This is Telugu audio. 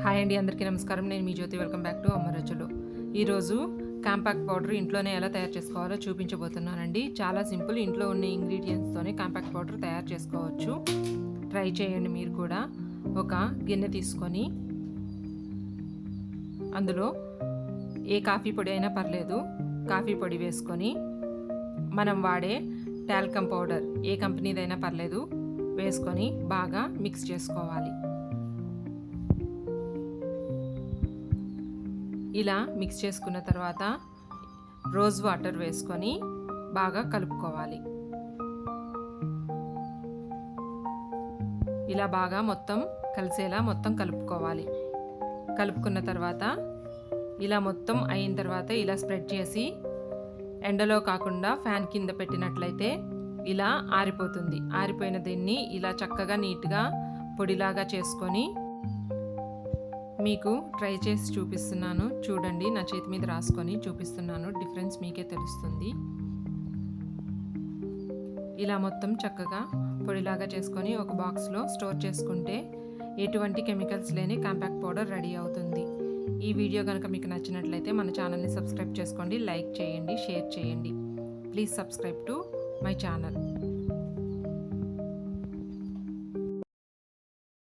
హాయ్ అండి, అందరికీ నమస్కారం. నేను మీ జ్యోతి. వెల్కమ్ బ్యాక్ టు అమ్మ రుచులు. ఈరోజు కాంపాక్ట్ పౌడర్ ఇంట్లోనే ఎలా తయారు చేసుకోవాలో చూపించబోతున్నానండి. చాలా సింపుల్, ఇంట్లో ఉన్న ఇంగ్రీడియంట్స్తోనే కాంపాక్ట్ పౌడర్ తయారు చేసుకోవచ్చు. ట్రై చేయండి మీరు కూడా. ఒక గిన్నె తీసుకొని అందులో ఏ కాఫీ పొడి అయినా పర్లేదు, కాఫీ పొడి వేసుకొని మనం వాడే టాల్కమ్ పౌడర్ ఏ కంపెనీదైనా పర్లేదు వేసుకొని బాగా మిక్స్ చేసుకోవాలి. ఇలా మిక్స్ చేసుకున్న తర్వాత రోజ్ వాటర్ వేసుకొని బాగా కలుపుకోవాలి. ఇలా బాగా మొత్తం కలిసేలా మొత్తం కలుపుకోవాలి. కలుపుకున్న తర్వాత ఇలా మొత్తం అయిన తర్వాత ఇలా స్ప్రెడ్ చేసి ఎండలో కాకుండా ఫ్యాన్ కింద పెట్టినట్లయితే ఇలా ఆరిపోతుంది. ఆరిపోయిన దీన్ని ఇలా చక్కగా నీట్గా పొడిలాగా చేసుకొని మీకు ట్రై చేసి చూపిస్తున్నాను. చూడండి, నా చేతి మీద రాసుకొని చూపిస్తున్నాను. డిఫరెన్స్ మీకే తెలుస్తుంది. ఇలా మొత్తం చక్కగా పొడిలాగా చేసుకొని ఒక బాక్స్లో స్టోర్ చేసుకుంటే ఎటువంటి కెమికల్స్ లేని కాంపాక్ట్ పౌడర్ రెడీ అవుతుంది. ఈ వీడియో కనుక మీకు నచ్చినట్లయితే మన ఛానల్ని సబ్స్క్రైబ్ చేసుకోండి, లైక్ చేయండి, షేర్ చేయండి. Please subscribe to my channel.